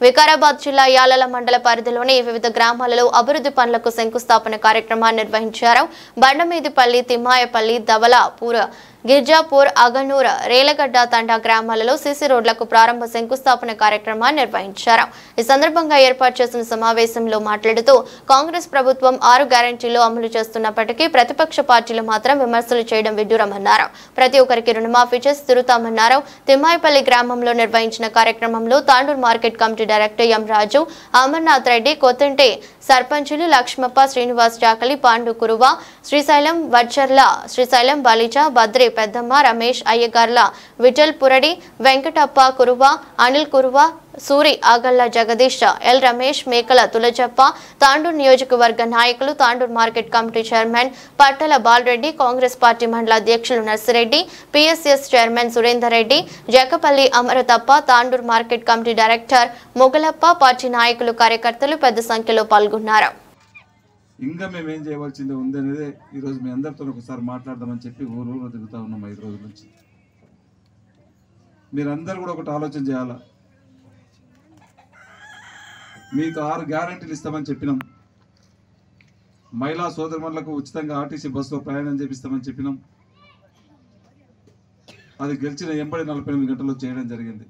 వికారాబాద్ జిల్లా యాలల మండల పరిధిలోని వివిధ గ్రామాలలో అభివృద్ధి పనులకు శంకుస్థాపన కార్యక్రమాన్ని నిర్వహించారు. బండమీదిపల్లి, తిమ్మాయపల్లి, దవలాపూర్, గిర్జాపూర్, అగనూర్, రేలగడ్డ తండా గ్రామాలలో సీసీ రోడ్లకు ప్రారంభ శంకుస్థాపన కార్యక్రమాన్ని నిర్వహించారు. ఈ సందర్భంగా ఏర్పాటు చేసిన సమావేశంలో మాట్లాడుతూ కాంగ్రెస్ ప్రభుత్వం 6 గ్యారెంటీలు అమలు చేస్తున్నప్పటికీ ప్రతిపక్ష పార్టీలు మాత్రం విమర్శలు చేయడం విడ్డూరమన్నారు. ప్రతి ఒక్కరికి రుణమాఫీ చేసి తిరుగుతామన్నారు. తిమ్మాయపల్లి గ్రామంలో నిర్వహించిన కార్యక్రమంలో Tandur market committee director M Raju, Amarnath Reddy, Kothanti సర్పంచులు లక్ష్మప్ప, శ్రీనివాస్ జాకలి, పాండు కురువ, శ్రీశైలం వడ్చర్ల, శ్రీశైలం బాలిజ, బద్రి పెద్దమ్మ, రమేష్ అయ్యగార్ల, విఠల్ పురడి, వెంకటప్ప కురువ, అనిల్ కురువ, సూరి, ఆగల్ల జగదీష్, ఎల్ రమేష్, మేకల తులజప్ప, తాండూరు నియోజకవర్గ నాయకులు, Tandur market committee chairman Pattala Bala Reddy, Congress party మండల అధ్యక్షులు Narsi Reddy, PSS chairman Surender Reddy, Jakapalli Amarathappa, Tandur market committee director Mogalappa, party నాయకులు, కార్యకర్తలు పెద్ద సంఖ్యలో పాల్గొన్నారు. ఇంకా మేము ఏం చేయవలసింది ఉందనేదే ఈరోజు మీ అందరితో ఒకసారి మాట్లాడదామని చెప్పి ఊరు తిరుగుతూ ఉన్నాం 5 రోజుల నుంచి. మీరందరూ కూడా ఒకటి ఆలోచన చేయాలా. మీకు 6 గ్యారెంటీలు ఇస్తామని చెప్పినాం. మహిళా సోదరులకు ఉచితంగా ఆర్టీసీ బస్సులో ప్రయాణం చేపిస్తామని చెప్పినాం. అది గెలిచిన 48 గంటల్లో చేయడం జరిగింది.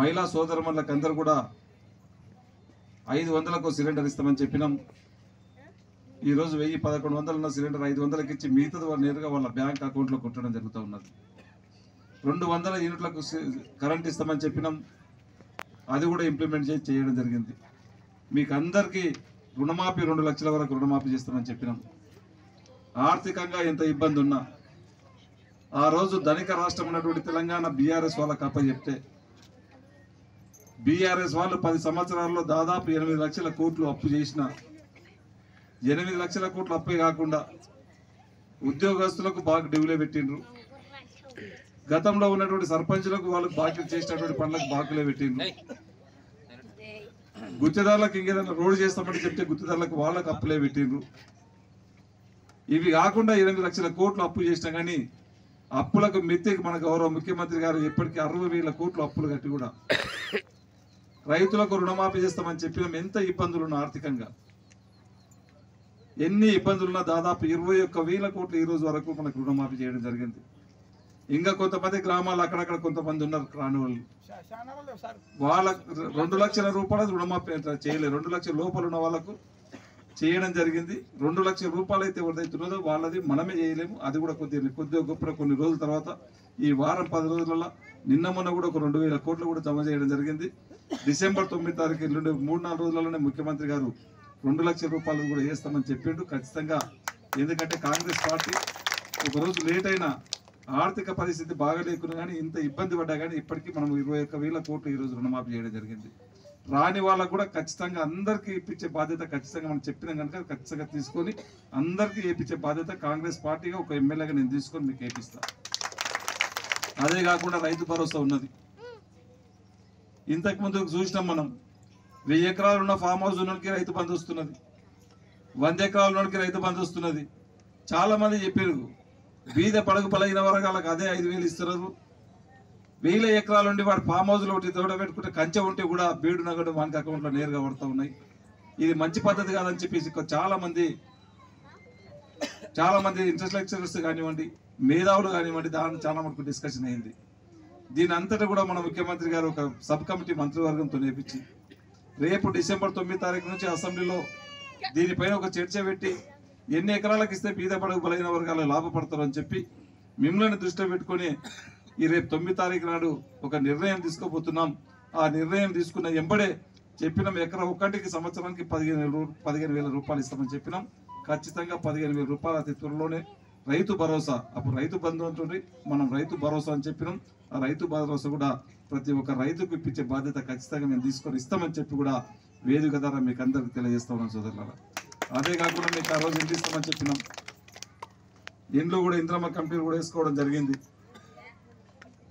మహిళా సోదరులకు అందరూ కూడా 500కు సిలిండర్ ఇస్తామని చెప్పినాం. ఈరోజు 1100 ఉన్న సిలిండర్ 500కి ఇచ్చి మిగతాది వాళ్ళు నేరుగా వాళ్ళ బ్యాంక్ అకౌంట్లో కొట్టడం జరుగుతూ ఉన్నది. 200 యూనిట్లకు కరెంట్ ఇస్తామని చెప్పినాం. అది కూడా ఇంప్లిమెంట్ చేయడం జరిగింది. మీకు అందరికీ రుణమాఫీ 2 లక్షల వరకు రుణమాఫీ చేస్తామని చెప్పినాం. ఆర్థికంగా ఎంత ఇబ్బంది ఉన్నా ఆ రోజు ధనిక రాష్ట్రం ఉన్నటువంటి తెలంగాణ బీఆర్ఎస్ వాళ్ళకి అప్పచెప్తే బీఆర్ఎస్ వాళ్ళు 10 సంవత్సరాల్లో దాదాపు 8 లక్షల కోట్లు అప్పు చేసిన 8 లక్షల కోట్లు అప్పే కాకుండా ఉద్యోగస్తులకు బాగా డివిలే పెట్టిండ్రు. గతంలో ఉన్నటువంటి సర్పంచులకు వాళ్ళకు బాకీ చేసినటువంటి పనులకు బాకీలే పెట్టిండ్రు. గుత్తేదారులకు ఇంకేదైనా రోడ్డు చేస్తామని చెప్తే గుత్తేదారులకు వాళ్ళకు అప్పులే పెట్టిండ్రు. ఇవి కాకుండా 8 లక్షల కోట్లు అప్పు చేసినా కానీ అప్పులకు మిత్తికి మన గౌరవ ముఖ్యమంత్రి గారు ఇప్పటికీ 60,000 కోట్లు అప్పులు కట్టి కూడా రైతులకు రుణమాఫీ చేస్తామని చెప్పినాం. ఎంత ఇబ్బందులున్నా ఆర్థికంగా ఎన్ని ఇబ్బందులున్నా దాదాపు 21,000 కోట్లు ఈ రోజు వరకు మనకు రుణమాఫీ చేయడం జరిగింది. ఇంకా కొంతమంది గ్రామాలు అక్కడక్కడ కొంతమంది ఉన్నారు రాని వాళ్ళు, వాళ్ళ 2 లక్షల రూపాయలు రుణమాఫీ చేయలేదు. 2 లక్షల లోపల ఉన్న వాళ్ళకు చేయడం జరిగింది. 2 లక్షల రూపాయలు అయితే ఎవరిదైతే ఉన్నదో వాళ్ళది మనమే చేయలేము. అది కూడా కొద్దిగా గొప్ప కొన్ని రోజుల తర్వాత ఈ వారం 10 రోజులలో నిన్న మొన్న కూడా ఒక 2,000 కోట్లు కూడా జమ చేయడం జరిగింది. డిసెంబర్ 9 తారీఖు 3-4 రోజులలోనే ముఖ్యమంత్రి గారు 2 లక్షల రూపాయలు కూడా వేస్తామని చెప్పిండు ఖచ్చితంగా. ఎందుకంటే కాంగ్రెస్ పార్టీ ఒకరోజు లేట్ అయినా ఆర్థిక పరిస్థితి బాగా లేకున్నా కానీ ఇంత ఇబ్బంది పడ్డా కానీ ఇప్పటికీ మనం 21,000 కోట్లు ఈరోజు రుణమాఫీ చేయడం జరిగింది. రాని వాళ్ళకు కూడా ఖచ్చితంగా అందరికీ ఇప్పించే బాధ్యత ఖచ్చితంగా మనం చెప్పినాం కనుక ఖచ్చితంగా తీసుకొని అందరికీ వేయించే బాధ్యత కాంగ్రెస్ పార్టీగా ఒక ఎమ్మెల్యేగా నేను తీసుకొని మీకు వేపిస్తాను. అదే కాకుండా రైతు భరోసా ఉన్నది. ఇంతకుముందు చూసినాం మనం 1000 ఎకరాలు ఉన్న ఫామ్ హౌస్ ఉన్నకి రైతు బంధు వస్తున్నది, 100 ఎకరాల ఉన్నకి రైతు బంధు వస్తున్నది. చాలా మంది చెప్పారు బీద పడగు పలగిన వర్గాలకు అదే 5,000 ఇస్తున్నారు. 1000 ఎకరాలు ఉండి వాడు ఫామ్ హౌస్లో ఒకటి తోడ పెట్టుకుంటే కంచె ఉంటే కూడా బీడు నగదు మనకి అకౌంట్లో నేరుగా పడుతూ ఉన్నాయి. ఇది మంచి పద్ధతి కాదని చెప్పేసి చాలా మంది ఇంటలెక్చువల్స్ కానివ్వండి, మేధావులు కానివ్వండి, దాని చాలా మటుకు డిస్కషన్ అయింది. దీని అంతటా కూడా మన ముఖ్యమంత్రి గారు ఒక సబ్ కమిటీ మంత్రివర్గంతో నేర్పించి రేపు డిసెంబర్ 9 తారీఖు నుంచి అసెంబ్లీలో దీనిపైన ఒక చర్చ పెట్టి ఎన్ని ఎకరాలకు ఇస్తే బీద పడగు బలైన వర్గాలు లాభపడతారు అని చెప్పి మిమ్మల్ని దృష్టిలో పెట్టుకొని ఈ రేపు 9 తారీఖు నాడు ఒక నిర్ణయం తీసుకోబోతున్నాం. ఆ నిర్ణయం తీసుకున్న ఎంబడే చెప్పినాం ఎకరా ఒక్కటికి సంవత్సరానికి 15,000 రూపాయలు ఇస్తామని చెప్పినాం. ఖచ్చితంగా 15,000 రూపాయలు అతి త్వరలోనే రైతు భరోసా, అప్పుడు రైతు బంధు ఉంటుంది, మనం రైతు భరోసా అని చెప్పినాం. ఆ రైతు భరోసా కూడా ప్రతి ఒక్క రైతుకు ఇప్పించే బాధ్యత ఖచ్చితంగా మేము తీసుకొని ఇస్తామని చెప్పి కూడా వేదిక ద్వారా మీకు అందరికి తెలియజేస్తా ఉన్నాం సోదరులారా. అదే కాకుండా మీకు ఆ రోజు ఇంటి ఇస్తామని చెప్పినాం. ఇండ్లు కూడా ఇంద్రమ్మ కంపెనీలు కూడా వేసుకోవడం జరిగింది.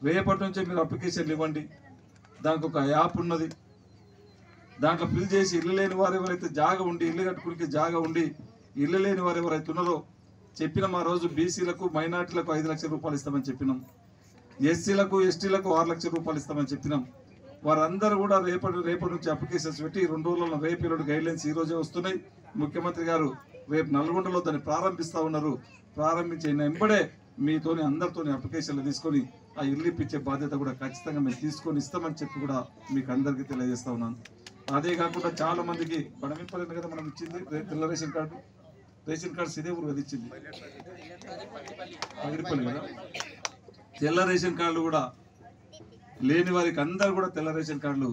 రేపటి నుంచే మీరు అప్లికేషన్లు ఇవ్వండి. దానికి ఒక యాప్ ఉన్నది, దాంట్లో ఫిల్ చేసి ఇల్లు లేని వారు ఎవరైతే జాగా ఉండి ఇల్లు కట్టుకునికి జాగా ఉండి ఇల్లు లేని వారు ఎవరైతే ఉన్నారో చెప్పినాం. ఆ రోజు బీసీలకు మైనార్టీలకు 5 లక్షల రూపాయలు ఇస్తామని చెప్పినాం. ఎస్సీలకు ఎస్టీలకు 6 లక్షల రూపాయలు ఇస్తామని చెప్పినాం. వారందరూ కూడా రేపటి నుంచి అప్లికేషన్స్ పెట్టి 2 రోజుల్లో రేపు 2 గైడ్లైన్స్ ఈ రోజే వస్తున్నాయి. ముఖ్యమంత్రి గారు రేపు నల్గొండలో దాన్ని ప్రారంభిస్తూ ఉన్నారు. ప్రారంభించిన వెంబడే మీతోని అందరితోని అప్లికేషన్లు తీసుకొని ఆ ఇల్లు ఇప్పించే బాధ్యత కూడా ఖచ్చితంగా మేము తీసుకొని ఇస్తామని చెప్పి కూడా మీకు అందరికీ తెలియజేస్తా ఉన్నాను. అదే కాకుండా చాలా మందికి బడమింపలేదు కదా మనం ఇచ్చింది తెల్ల రేషన్ కార్డ్స్ ఇదే ఊరు కదా ఇచ్చింది పగిడిపల్లి కదా. తెల్ల రేషన్ కార్డులు కూడా లేని వారికి అందరు కూడా తెల్ల రేషన్ కార్డులు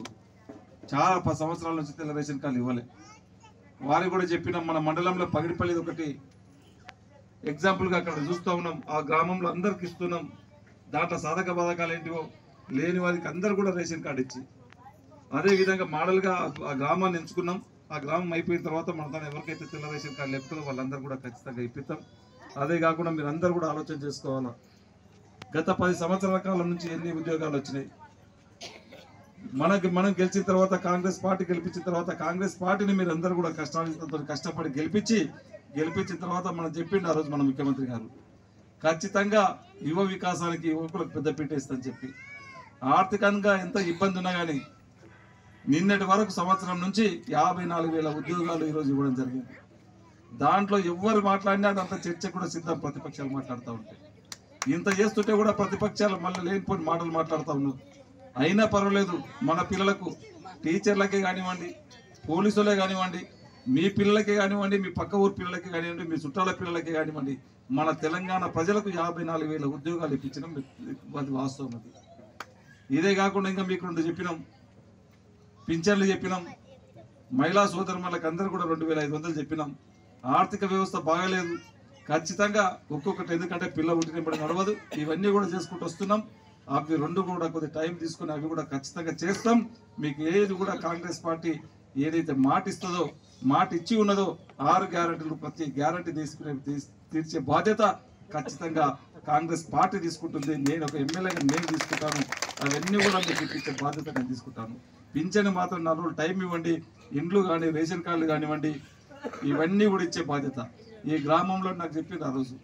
చాలా 10 సంవత్సరాల నుంచి తెల్ల రేషన్ కార్డులు ఇవ్వలే. వారికి కూడా చెప్పినాం. మన మండలంలో పగిడిపల్లి ఒకటి ఎగ్జాంపుల్గా అక్కడ చూస్తూ ఉన్నాం. ఆ గ్రామంలో అందరికి ఇస్తున్నాం. దాంట్లో సాధక బాధకాలు ఏంటివో లేని వారికి అందరు కూడా రేషన్ కార్డు ఇచ్చి అదేవిధంగా మోడల్గా ఆ గ్రామాన్ని ఎంచుకున్నాం. ఆ గ్రామం అయిపోయిన తర్వాత మన దాన్ని ఎవరికైతే తెల్ల రేషన్ కార్డు లేపుతుందో వాళ్ళందరూ కూడా ఖచ్చితంగా ఇప్పిస్తాం. అదే కాకుండా మీరు అందరూ కూడా ఆలోచన చేసుకోవాలా. గత 10 సంవత్సరాల కాలం నుంచి ఎన్ని ఉద్యోగాలు వచ్చినాయి. మనం గెలిచిన తర్వాత కాంగ్రెస్ పార్టీ గెలిపించిన తర్వాత కాంగ్రెస్ పార్టీని మీరు అందరూ కూడా కష్టపడి గెలిపించిన తర్వాత మనం చెప్పిండు ఆ రోజు మన ముఖ్యమంత్రి గారు ఖచ్చితంగా యువ వికాసానికి యువకులకు పెద్దపీట ఇస్తని చెప్పి. ఆర్థికంగా ఎంత ఇబ్బంది ఉన్నా కానీ నిన్నటి వరకు సంవత్సరం నుంచి 54,000 ఉద్యోగాలు ఈరోజు ఇవ్వడం జరిగింది. దాంట్లో ఎవరు మాట్లాడినా అదంతా చర్చ కూడా సిద్ధం. ప్రతిపక్షాలు మాట్లాడుతూ ఉంటాయి. ఇంత చేస్తుంటే కూడా ప్రతిపక్షాలు మళ్ళీ లేనిపోయిన మాటలు మాట్లాడుతూ ఉన్నారు. అయినా పర్వాలేదు, మన పిల్లలకు టీచర్లకే కానివ్వండి, పోలీసులే కానివ్వండి, మీ పిల్లలకే కానివ్వండి, మీ పక్క ఊరు పిల్లలకే కానివ్వండి, మీ చుట్టాల పిల్లలకే కానివ్వండి, మన తెలంగాణ ప్రజలకు 54,000 ఉద్యోగాలు ఇప్పించడం అది వాస్తవం. అది ఇదే కాకుండా ఇంకా మీకు 2 చెప్పినాం. పింఛన్లు చెప్పినాం. మహిళా సోదరులకు అందరూ కూడా 2,500 చెప్పినాం. ఆర్థిక వ్యవస్థ బాగలేదు. ఖచ్చితంగా ఒక్కొక్కటి, ఎందుకంటే పిల్ల పుట్టినప్పుడు నడవదు. ఇవన్నీ కూడా చేసుకుంటూ వస్తున్నాం. అవి 2 కూడా కొద్దిగా టైం తీసుకుని అవి కూడా ఖచ్చితంగా చేస్తాం. మీకు ఏది కూడా కాంగ్రెస్ పార్టీ ఏదైతే మాట ఇస్తుందో, మాట ఇచ్చి ఉన్నదో 6 గ్యారెంటీలు ప్రతి గ్యారెంటీ తీర్చే బాధ్యత ఖచ్చితంగా కాంగ్రెస్ పార్టీ తీసుకుంటుంది. నేను ఒక ఎమ్మెల్యేగా నేను తీసుకుంటాను. అవన్నీ కూడా మీకు ఇప్పించే బాధ్యత నేను తీసుకుంటాను. పింఛను మాత్రం 4 రోజులు టైం ఇవ్వండి. ఇండ్లు కానీ రేషన్ కార్డులు కానివ్వండి, ఇవన్నీ కూడా ఇచ్చే బాధ్యత ఈ గ్రామంలో నాకు చెప్పింది ఆ రోజు.